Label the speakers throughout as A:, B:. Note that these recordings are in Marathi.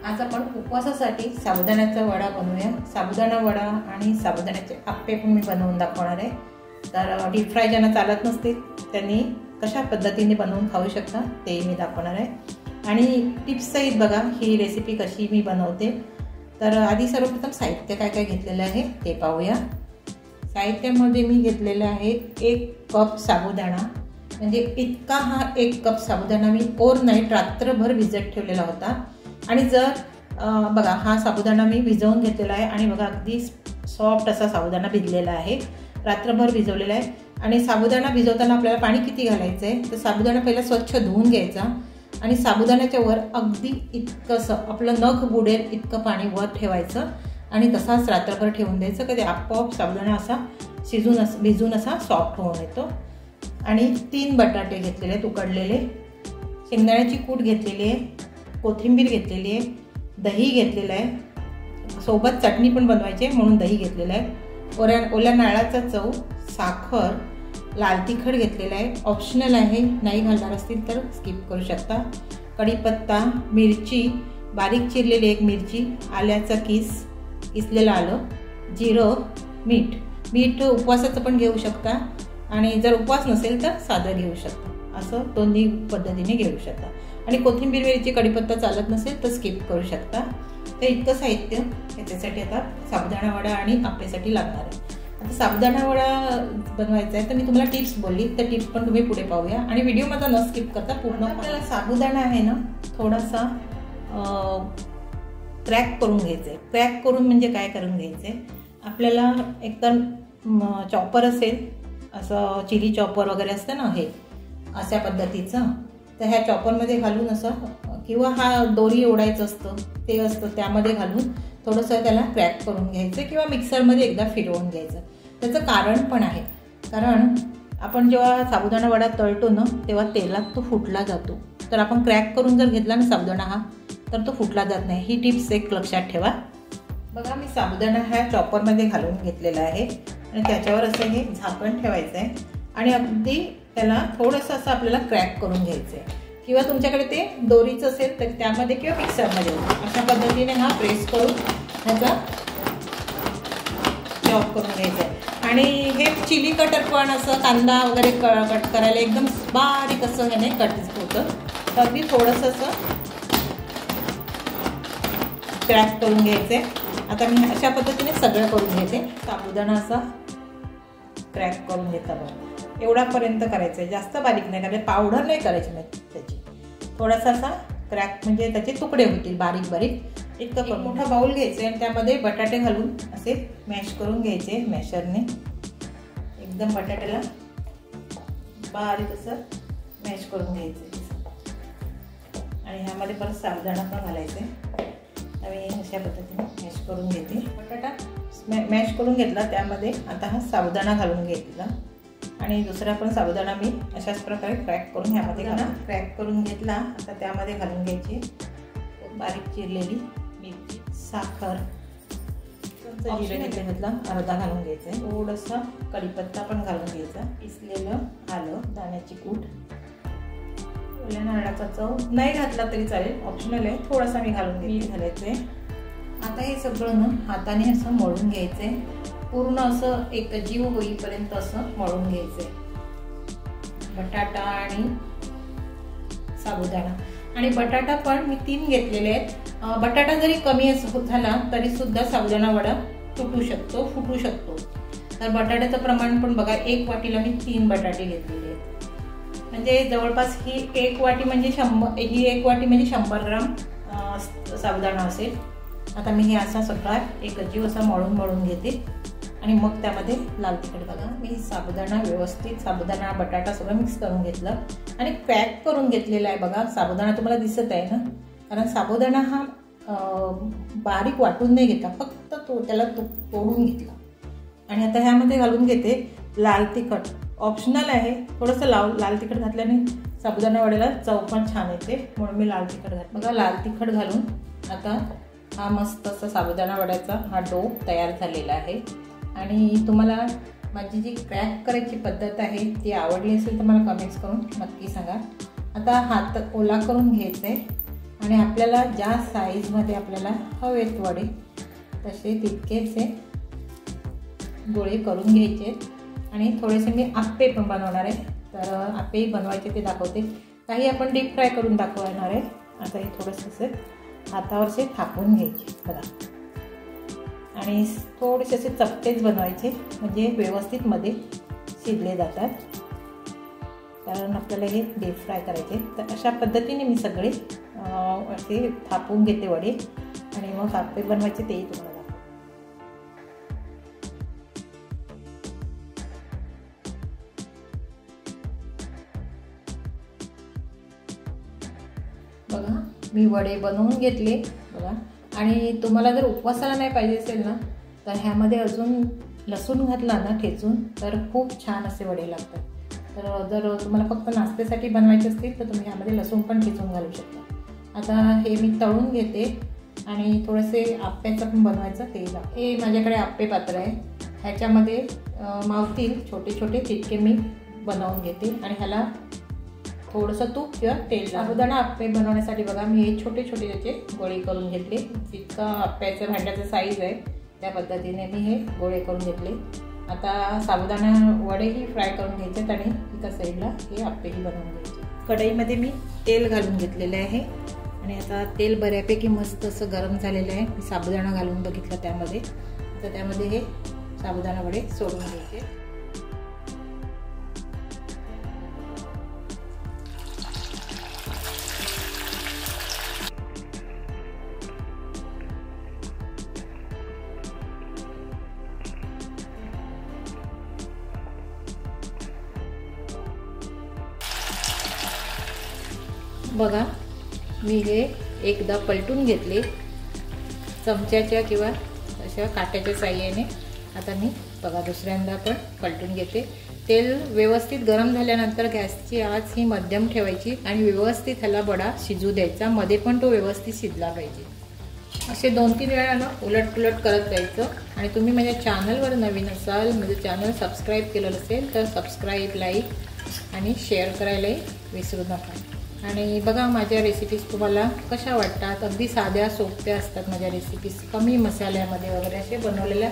A: आज आपण उपवासासाठी साबुदाण्याचा वडा बनवूया। साबुदाणा वडा आणि साबुदाण्याचे आप्पे पण मी बनवून दाखवणार आहे। तर डीप फ्राय ज्यांना चालत नसतील त्यांनी कशा पद्धतीने बनवून खाऊ शकता ते मी दाखवणार आहे आणि टिप्स सहित बघा ही रेसिपी कशी मी बनवते। तर आधी सर्वप्रथम साहित्य काय काय घेतलेलं आहे ते पाहूया। साहित्यामध्ये मी घेतलेलं आहे 1 कप साबुदाणा, म्हणजे इतका हा 1 कप साबुदाणा मी ओव्हरनाईट रात्रभर भिजत ठेवलेला होता। आणि जर बघा हा साबुदाणा मी भिजवून घेतलेला आहे आणि बघा अगदी सॉफ्ट असा साबुदाणा भिजलेला आहे, रात्रभर भिजवलेला आहे। आणि साबुदाणा भिजवताना आपल्याला पाणी किती घालायचं आहे तर साबुदाणा पहिला स्वच्छ धुवून घ्यायचा आणि साबुदाण्याच्या वर अगदी इतकंसं आपलं नख बुडेल इतकं पाणी वर ठेवायचं आणि तसाच रात्रभर ठेवून द्यायचं की ते आपोआप साबुदाणा असा भिजून असा सॉफ्ट होऊन येतो। आणि 3 बटाटे घेतलेले आहेत उकडलेले, शेंगदाण्याची कूट घेतलेली आहे, कोथिंबीर घेतलेली आहे, दही घेतलेलं आहे, सोबत चटणी पण बनवायची आहे म्हणून दही घेतलेलं आहे, ओल्या नारळाचा चव, साखर, लाल तिखट घेतलेलं आहे, ऑप्शनल आहे, नाही घालणार असतील तर स्किप करू शकता, कढीपत्ता, मिरची, बारीक चिरलेली 1 मिरची, आल्याचा किसलेलं आलं, जिरं, मीठ उपवासाचं पण घेऊ शकता आणि जर उपवास नसेल तर साधं घेऊ शकता, असं दोन्ही पद्धतीने घेऊ शकता। आणि कोथिंबीर, मिरची, कढीपत्ता चालत नसेल तर स्किप करू शकता। तर इतकं साहित्य याच्यासाठी आता साबुदाणा वडा आणि आप्पेसाठी लागणार आहे। आता साबुदाणा वडा बनवायचा आहे तर मी तुम्हाला टिप्स बोलली, तर टिप्स पण तुम्ही पुढे पाहूया आणि व्हिडिओ माझा न स्किप करता पूर्ण। आपल्याला साबुदाणा आहे ना थोडासा क्रॅक करून घ्यायचं आहे। क्रॅक करून म्हणजे काय करून घ्यायचं आहे, आपल्याला एकतर चॉपर असेल, असं चिली चॉपर वगैरे असतं ना, हे अशा पद्धतीचं, तर ह्या चॉपरमध्ये घालून असं, किंवा हा दोरी ओढायचं असतं ते असतं त्यामध्ये घालून थोडंसं त्याला क्रॅक करून घ्यायचं किंवा मिक्सरमध्ये एकदा फिरवून घ्यायचं। त्याचं कारण पण आहे, कारण आपण जेव्हा साबुदाणा वडा तळतो ना तेव्हा तेलात तो फुटला जातो, तर आपण क्रॅक करून जर घेतला ना साबुदाणा हा तर तो फुटला जात नाही। ही टिप्स एक लक्षात ठेवा। बघा मी साबुदाणा ह्या चॉपरमध्ये घालून घेतलेला आहे आणि त्याच्यावर असं हे झाकण ठेवायचं आहे आणि अगदी त्याला थोडंसं असं आपल्याला क्रॅक करून घ्यायचं आहे, किंवा तुमच्याकडे ते दोरीचं असेल तर त्यामध्ये किंवा मिक्सरमध्ये अशा पद्धतीने हा प्रेस करून ह्याचा चॉप करून घ्यायचा आहे। आणि हे चिली कटर पण असं कांदा वगैरे कट करायला एकदम बारीक असं ह्याने कट होतं, तर अगदी थोडंसं असं क्रॅक करून घ्यायचं आहे। आता मी अशा पद्धतीने सगळं करून घेते। साबुदाणा असा क्रॅक करून घेता बघा, एवढापर्यंत करायचं आहे, जास्त बारीक नाही करायचं, पावडर नाही करायची नाही त्याची, थोडासा असा क्रॅक म्हणजे त्याचे तुकडे होतील बारीक बारीक इतकं। मोठा बाउल घ्यायचं आणि त्यामध्ये बटाटे घालून असे मॅश करून घ्यायचे मॅशरने, एकदम बटाट्याला बारीक असं मॅश करून घ्यायचं आणि ह्यामध्ये परत साबुदाणा पण घालायचं आहे। मी अशा पद्धतीने मॅश करून घेते, बटाटा मॅश करून घेतला, त्यामध्ये आता हा साबुदाणा घालून घेतला आणि दुसरा पण साबुदाणा मी अशाच प्रकारे क्रॅक करून ह्यामध्ये क्रॅक करून घेतला। आता त्यामध्ये घालून घ्यायची बारीक चिरलेली मिरची, साखर, जिरं घेतला अर्धा घालून घ्यायचं, थोडंसं कढीपत्ता पण घालून घ्यायचा, किसलेलं आलं, दाण्याची कूट, ओल्या नारळाचा चव, नाही घातला तरी चालेल, ऑप्शनल आहे, थोडासा मी घालायचं आहे। आता हे सगळं ना हाताने असं मळून घ्यायचंय, पूर्ण असं एकजीव होईपर्यंत असं मळून घ्यायचंय बटाटा आणि साबुदाणा। आणि बटाटा पण मी 3 घेतलेले आहेत। बटाटा जरी कमी झाला तरी सुद्धा साबुदाणा वडा फुटू शकतो। तर बटाट्याचं प्रमाण पण बघा, 1 वाटीला मी 3 बटाटे घेतलेले आहेत, म्हणजे जवळपास ही 1 वाटी म्हणजे 100 ग्राम साबुदाणा असेल। आता मी हे असा सगळा एकजीव असा मळून घेते आणि मग त्यामध्ये लाल तिखट, बघा मी साबुदाणा बटाटा सगळं मिक्स करून घेतलं आणि क्रॅक करून घेतलेला आहे। बघा साबुदाणा तुम्हाला दिसत आहे ना, कारण साबुदाणा हा बारीक वाटून नाही घेतला, फक्त त्याला तोडून घेतला। आणि आता ह्यामध्ये घालून घेते लाल तिखट, ऑप्शनल आहे, थोडंसं लाल तिखट घातल्याने साबुदाणा वड्याला चव पण छान येते म्हणून मी लाल तिखट घातलं। बघा लाल तिखट घालून आता हा मस्त असा साबुदाणा वड्याचा हा डो तयार झालेला आहे। आणि तुम्हाला माझी जी क्रॅक करायची पद्धत आहे ती आवडली असेल तर मला कमेंट्स करून नक्की सांगा। आता हात ओला करून घ्यायचा आहे आणि आपल्याला ज्या साईजमध्ये आपल्याला हवेत वडे तसे तितकेचे गोळे करून घ्यायचे आणि थोडेसे मी आप्पे पण बनवणार आहे. तर आप्पेही बनवायचे ते दाखवते. काही आपण डीप फ्राय करून दाखवणार आहे. आता हे थोडंसं असे हातावरचे थापून घ्यायचे बघा आणि थोडेसे असे चपटेच बनवायचे म्हणजे व्यवस्थित मध्ये शिजले जातात, कारण आपल्याला हे डीप फ्राय करायचे. तर अशा पद्धतीने मी सगळे असे थापून घेते वडे आणि मग आप्पे बनवायचे तेही तुम्हाला बघा. मी वडे बनवून घेतले बघा. आणि तुम्हाला जर उपवासाला नाही पाहिजे असेल ना तर ह्यामध्ये अजून लसूण घातला ना ठेचून तर खूप छान असे वडे लागतात. तर जर तुम्हाला फक्त नाश्त्यासाठी बनवायचे असतील तर तुम्ही ह्यामध्ये लसूण पण ठेचून घालू शकता. आता हे मी तळून घेते आणि थोडेसे आप्प्याचं पण बनवायचं ते हे माझ्याकडे आप्पे पात्र आहे. ह्याच्यामध्ये मावतील छोटे छोटे तितके मी बनवून घेते आणि ह्याला थोडंसं तूप किंवा तेल. साबुदाणा आप्पे बनवण्यासाठी बघा मी हे छोटे छोटे त्याचे गोळे करून घेतले. जितका आप्प्याचं भांड्याचं साईज आहे त्या पद्धतीने मी हे गोळे करून घेतले. आता साबुदाणा वडेही फ्राय करून घ्यायचे आणि एका साईडला हे आप्पेही बनवून घ्यायचे. कढईमध्ये मी तेल घालून घेतलेले आहे आणि आता तेल बऱ्यापैकी मस्त असं गरम झालेलं आहे. मी साबुदाणा घालून बघितलं त्यामध्ये. आता त्यामध्ये हे साबुदाणा वडे सोडून घ्यायचे. बघा मी हे एकदा पलटून घेतले चमच्याच्या किंवा अशा काट्याच्या साहाय्याने. आता मी बघा दुसऱ्यांदा पण पलटून घेते. तेल व्यवस्थित गरम झाल्यानंतर गॅसची आच ही मध्यम ठेवायची आणि व्यवस्थित ह्याला वडा शिजू द्यायचा. मध्ये पण तो व्यवस्थित शिजला पाहिजे. असे 2-3 वेळा ना उलट पुलट करत जायचं. आणि तुम्ही माझ्या चॅनलवर नवीन असाल, म्हणजे चॅनल सबस्क्राईब केलेलं असेल तर सबस्क्राईब, लाईक आणि शेअर करायलाही विसरू नका. आणि बघा माझ्या रेसिपीज तुम्हाला कशा वाटतात. अगदी साध्या सोप्या असतात माझ्या रेसिपीज. कमी मसाल्यामध्ये वगैरे असे बनवलेल्या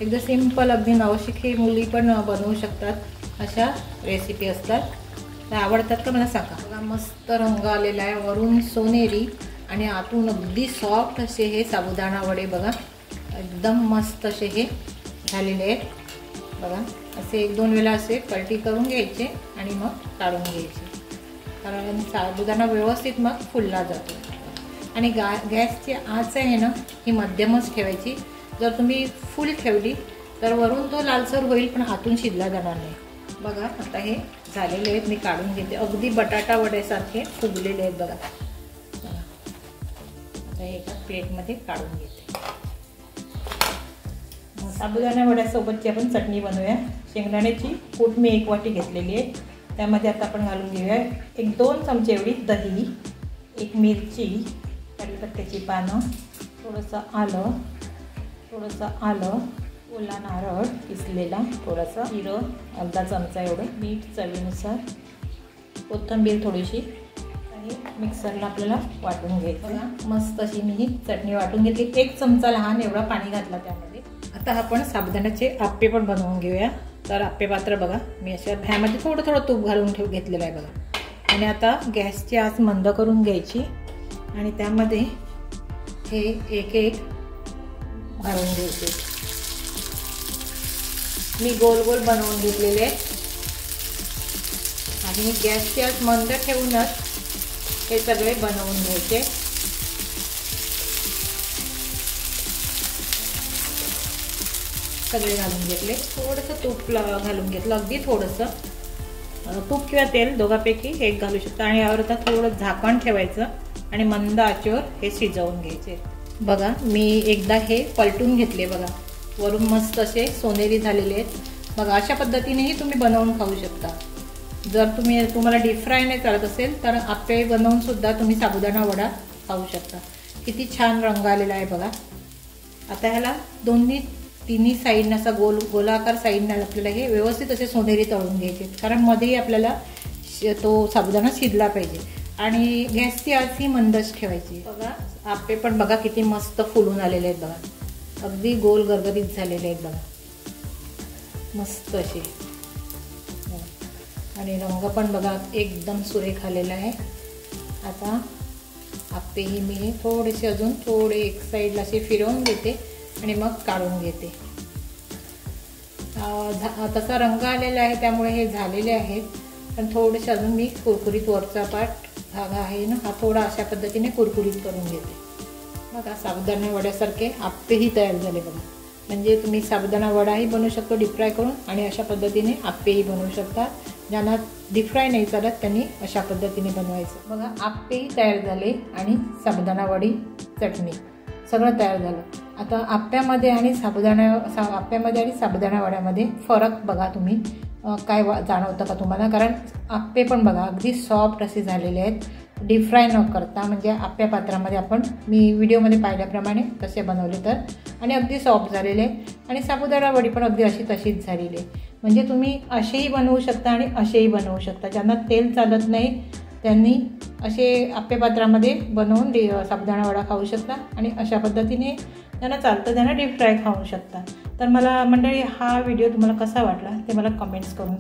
A: एकदम सिंपल अगदी नवशिकी मुली पण बनवू शकतात अशा रेसिपी असतात. तर आवडतात का मला सांगा. बघा मस्त रंग आलेला आहे. वरून सोनेरी आणि आतून अगदी सॉफ्ट असे हे साबुदाणा वडे बघा एकदम मस्त असे हे झालेले आहेत बघा. असे 1-2 वेळा असे पलटी करून घ्यायचे आणि मग काढून घ्यायचे, कारण साबुदाणा व्यवस्थित मग फुलला जातो. आणि गॅसची आच आहे ना ही मध्यमच ठेवायची. जर तुम्ही फुल ठेवली तर वरून तो लालसर होईल पण आतून शिजला जाणार नाही. बघा आता हे झालेले आहेत. मी काढून घेते. अगदी बटाटा वड्यासारखे फुगलेले आहेत बघा. आता हे एका प्लेटमध्ये काढून घेते. साबुदाणा वड्यासोबतची आपण चटणी बनवूया. शेंगदाण्याची कूट मी 1 वाटी घेतलेली आहे. त्यामध्ये आता आपण घालून घेऊया 1-2 चमचे एवढी दही, 1 मिरची, कढीपत्त्याची पानं, थोडंसं आलं, ओला नारळ किसलेला, थोडंसं जिरं अर्धा चमचा एवढं, मीठ चवीनुसार, कोथिंबीर थोडीशी आणि मिक्सरला आपल्याला वाटून घ्यायचं. मस्त अशी मी ही चटणी वाटून घेतली. 1 चमचा लहान एवढा पाणी घातला त्यामध्ये. आता आपण साबुदाण्याचे आप्पे पण बनवून घेऊया. तर आप्पे पात्र बघा मी अशा ह्यामध्ये थोडं तूप घालून घेतलेलं आहे बघा. आणि आता गॅसची आच मंद करून घ्यायची आणि त्यामध्ये हे एक घालून घ्यायचे. मी गोल गोल बनवून घेतलेले आणि गॅसची आच मंद ठेवूनच हे सगळे बनवून घ्यायचे. सगळे घालून घेतले. थोडंसं तूप घालून घेतलं, अगदी थोडंसं तूप किंवा तेल दोघांपैकी एक घालू शकता. आणि यावर आता थोडं झाकण ठेवायचं आणि मंद आचेवर हे शिजवून घ्यायचे. बघा मी एकदा हे पलटून घेतले बघा. वरून मस्त असे सोनेरी झालेले आहेत बघा. अशा पद्धतीनेही तुम्ही बनवून खाऊ शकता. जर तुम्हाला डीप फ्राय नाही चालत असेल तर आप्पे बनवून सुद्धा तुम्ही साबुदाणा वडा खाऊ शकता. किती छान रंग आलेला आहे बघा. आता ह्याला तिन्ही साईडनं असा गोलाकार साईडनं आपल्याला हे व्यवस्थित असे सोनेरी तळून घ्यायचे, कारण मध्येही आपल्याला तो साबुदाणा शिजला पाहिजे. आणि गॅसची आच ही मंदच ठेवायची. बघा आप्पे पण बघा किती मस्त फुलून आलेले आहेत बघा, अगदी गोल गरगरीत झालेले आहेत बघा, मस्त असे. आणि रंग पण बघा एकदम सुरेख आलेला आहे. आता आप्पेही मी थोडेसे अजून थोडे एक साईडला असे फिरवून घेते आणि मग काढून घेते. तसा रंग आलेला आहे त्यामुळे हे झालेले आहेत, पण थोडेसे अजून मी कुरकुरीत वरचा पार्ट भाग आहे ना हा थोडा अशा पद्धतीने कुरकुरीत करून घेते. बघा साबुदाणा वड्यासारखे आप्पेही तयार झाले बघा. म्हणजे तुम्ही साबुदाणा वडाही बनवू शकतो डीप फ्राय करून, आणि अशा पद्धतीने आप्पेही बनवू शकता. ज्यांना डीप फ्राय नाही चालत त्यांनी अशा पद्धतीने बनवायचं. बघा आप्पेही तयार झाले आणि साबुदाणा वडी चटणी सगळं तयार झालं. आता आप्प्यामध्ये आणि साबुदाणा वड्यामध्ये फरक बघा तुम्ही काय जाणवतं का तुम्हाला? कारण आप्पे पण बघा अगदी सॉफ्ट असे झालेले आहेत, डीप फ्राय न करता. म्हणजे आप्प्या पात्रामध्ये आपण मी व्हिडिओमध्ये पाहिल्याप्रमाणे तसे बनवले तर, आणि अगदी सॉफ्ट झालेले आहे. आणि साबुदाणा वडी पण अगदी तशीच झालेली आहे. म्हणजे तुम्ही असेही बनवू शकता आणि असेही बनवू शकता. ज्यांना तेल चालत नाही त्यांनी असे आप्पे पात्रामध्ये बनवून साबुदाणा वडा खाऊ शकता, आणि अशा पद्धतीने ज्यांना चालतं त्यांना डीप फ्राय खाऊ शकता. तर मला मंडळी हा व्हिडिओ तुम्हाला कसा वाटला ते मला कमेंट्स करून